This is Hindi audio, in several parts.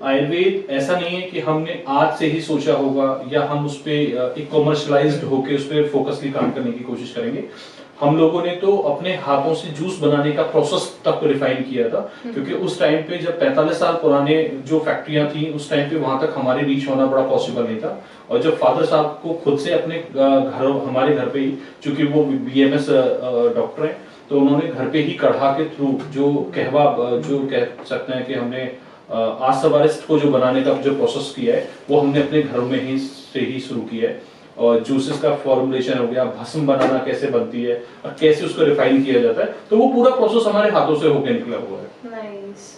आयुर्वेद ऐसा नहीं है कि हमने आज से ही सोचा होगा या हम उस पे एक कॉमर्शलाइज्ड होके उस पे फोकसली काम करने की कोशिश करेंगे। हम लोगों ने तो अपने हाथों से जूस बनाने का प्रोसेस तक रिफाइन किया था, क्योंकि उस टाइम पे जब 45 साल पुराने जो फैक्ट्रियां थी उस टाइम पे वहां तक हमारी रीच होना बड़ा पॉसिबल नहीं था। और जब फादर साहब को खुद से अपने हमारे घर पे ही, चूंकि वो बीएमएस डॉक्टर हैं, तो उन्होंने घर पे ही काढ़ा के थ्रू जो जो कह सकते हैं कि हमने आसवारिस्ट को जो बनाने का जो प्रोसेस किया है वो हमने अपने घरों में ही से ही शुरू किया है। और जूसेस का फॉर्मुलेशन हो गया, भस्म बनाना कैसे बनती है और कैसे उसको रिफाइन किया जाता है, तो वो पूरा प्रोसेस हमारे हाथों से होकर निकला हुआ है। नाइस।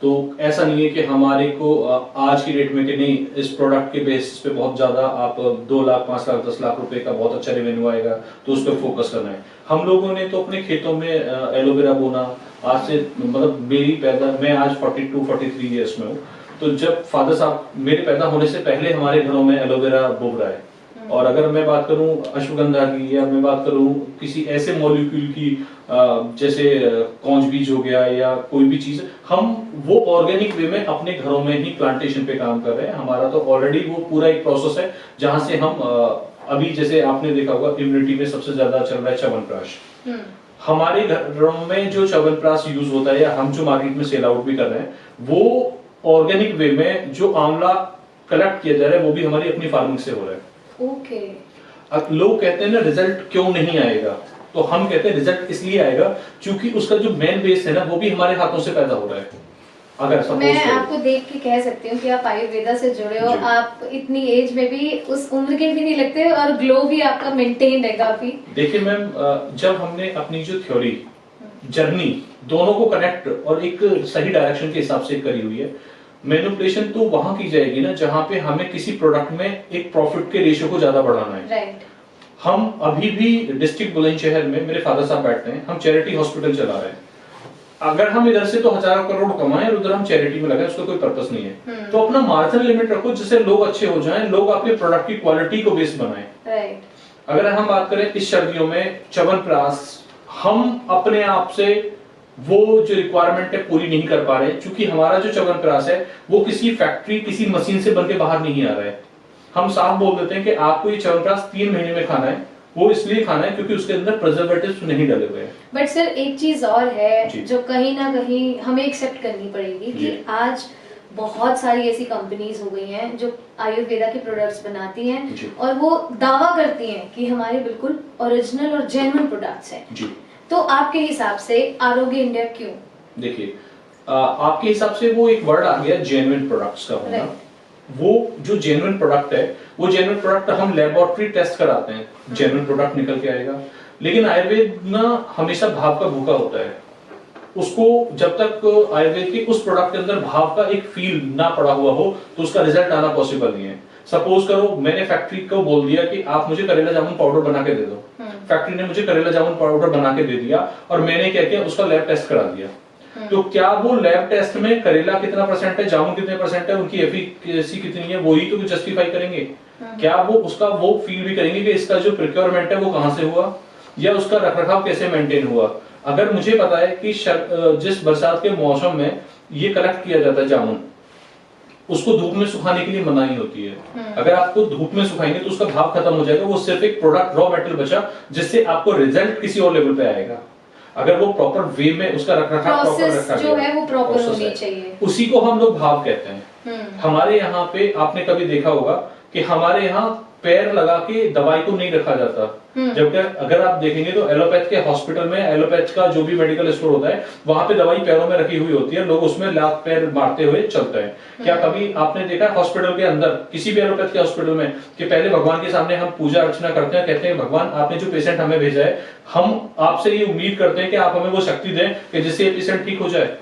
तो ऐसा नहीं है कि हमारे को आज की डेट में कि नहीं इस प्रोडक्ट के बेसिस पे बहुत ज्यादा आप 2 लाख 5 लाख 10 लाख रुपए का बहुत अच्छा रेवेन्यू आएगा तो उस पर फोकस करना है। हम लोगों ने तो अपने खेतों में एलोवेरा बोना आज से, मतलब मैं आज 42-43 ईयर्स में हूँ, तो जब फादर साहब मेरे पैदा होने से पहले हमारे घरों में एलोवेरा बोग रहा है। और अगर मैं बात करूं अश्वगंधा की या मैं बात करूं किसी ऐसे मॉलिक्यूल की जैसे कौंज बीज हो गया या कोई भी चीज, हम वो ऑर्गेनिक वे में अपने घरों में ही प्लांटेशन पे काम कर रहे हैं। हमारा तो ऑलरेडी वो पूरा एक प्रोसेस है जहां से हम अभी जैसे आपने देखा होगा इम्यूनिटी में सबसे ज्यादा चल रहा है च्यवनप्राश। हमारे घरों में जो च्यवनप्राश यूज होता है या हम जो मार्केट में सेल आउट भी कर रहे हैं वो ऑर्गेनिक वे में जो आंवला कलेक्ट किया जा रहा है वो भी हमारी अपनी फार्मिंग से हो रहा है। ओके। अब लोग कहते हैं ना रिजल्ट क्यों नहीं आएगा, तो हम कहते हैं रिजल्ट इसलिए आएगा क्योंकि उसका जो मेन बेस है ना वो भी हमारे हाथों से पैदा हो रहा है। अगर मैं आपको देख के कह सकती हूँ कि आप आयुर्वेदा से जुड़े हो, आप इतनी एज में भी उस उम्र के भी नहीं लगते और ग्लो भी आपका मेंटेन है काफी। देखिए मैम, जब हमने अपनी जो थ्योरी जर्नी दोनों को कनेक्ट और एक सही डायरेक्शन के हिसाब से करी हुई है, मैनिपुलेशन तो वहां की जाएगी ना जहां पे हमें किसी प्रोडक्ट में एक प्रॉफिट के रेशियो को ज्यादा बढ़ाना है। राइट। हम अभी भी डिस्ट्रिक्ट बुलंदशहर में मेरे फादर साहब बैठते हैं, हम चैरिटी हॉस्पिटल चला रहे हैं। अगर हम इधर से तो हजारों करोड़ कमाएं और उधर हम चैरिटी में लगाएं, उसका कोई पर्पस नहीं है। तो अपना मार्जिन लिमिट रखो जिससे लोग अच्छे हो जाएं, लोग आपके प्रोडक्ट की क्वालिटी को बेस बनाएं। राइट। अगर हम बात करें इस सर्दियों में च्यवनप्राश, हम अपने आप से वो जो रिक्वायरमेंट है पूरी नहीं कर पा रहे, क्योंकि हमारा जो च्यवनप्राश है वो किसी फैक्ट्री किसी मशीन से बनके बाहर नहीं आ रहा है। हम साफ बोल देते हैं कि आपको ये च्यवनप्राश 3 महीने में खाना है, वो इसलिए खाना है क्योंकि उसके अंदर प्रिजर्वेटिव्स नहीं डले हुए हैं। बट सर एक चीज और है जो कहीं ना कहीं हमें एक्सेप्ट करनी पड़ेगी कि आज बहुत सारी ऐसी कंपनीज हो गई हैं जो आयुर्वेदा के प्रोडक्ट्स बनाती हैं और वो दावा करती हैं कि हमारे बिल्कुल ओरिजिनल और जेन्युइन प्रोडक्ट्स हैं। तो आपके हिसाब से आरोग्य इंडिया क्यों? देखिए, आपके हिसाब से वो एक वर्ड आ गया जेन्युइन प्रोडक्ट्स का होना। वो जो जेन्युइन प्रोडक्ट है वो जेन्युइन प्रोडक्ट हम लेबोरेटरी टेस्ट कराते हैं, जेन्युइन प्रोडक्ट निकल के आएगा। लेकिन आयुर्वेद ना हमेशा भाव का भूखा होता है। उसको जब तक आयुर्वेद के उस प्रोडक्ट के अंदर भाव का एक फील ना पड़ा हुआ हो तो उसका रिजल्ट आना पॉसिबल नहीं है। सपोज करो मैंने फैक्ट्री को बोल दिया कि आप मुझे करेला जामुन पाउडर बना के दे दो, फैक्ट्री ने मुझे करेला जामुन पाउडर बना के दे दिया और मैंने क्या किया उसका लैब टेस्ट करा दिया। तो क्या वो लैब टेस्ट में करेला कितना परसेंट है, जामुन कितने परसेंट है, उनकी एफिशिएंसी कितनी है, वही तो जस्टिफाई करेंगे। क्या वो उसका वो फील भी करेंगे कि इसका जो प्रोक्योरमेंट है वो कहां से हुआ या उसका रखरखाव कैसे मेंटेन हुआ। अगर मुझे पता है कि जिस बरसात के मौसम में ये कलेक्ट किया जाता है जामुन, उसको धूप में सुखाने के लिए मनाही होती है। अगर आपको धूप में सुखाएंगे तो उसका भाव खत्म हो जाएगा, वो सिर्फ एक प्रोडक्ट रॉ मेटेरियल बचा जिससे आपको रिजल्ट किसी और लेवल पे आएगा। अगर वो प्रॉपर वे में उसका रखरखाव प्रॉपर रखा जो है वो प्रॉपर होनी चाहिए, उसी को हम लोग भाव कहते हैं। हमारे यहाँ पे आपने कभी देखा होगा कि हमारे यहाँ पैर लगा के दवाई को नहीं रखा जाता, जबकि अगर आप देखेंगे तो एलोपैथ के हॉस्पिटल में एलोपैथ का जो भी मेडिकल स्टोर होता है वहां पे दवाई पैरों में रखी हुई होती है, लोग उसमें लात पैर मारते हुए चलते हैं। क्या कभी आपने देखा हॉस्पिटल के अंदर किसी भी एलोपैथ के हॉस्पिटल में कि पहले भगवान के सामने हम पूजा अर्चना करते हैं, कहते हैं भगवान आपने जो पेशेंट हमें भेजा है हम आपसे ये उम्मीद करते हैं कि आप हमें वो शक्ति दें कि जिससे ये पेशेंट ठीक हो जाए,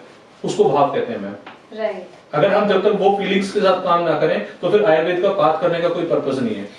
उसको भाव कहते हैं मैम। राइट। अगर हम जब तक वो फीलिंग्स के साथ काम ना करें तो फिर आयुर्वेद का बात करने का कोई पर्पस नहीं है।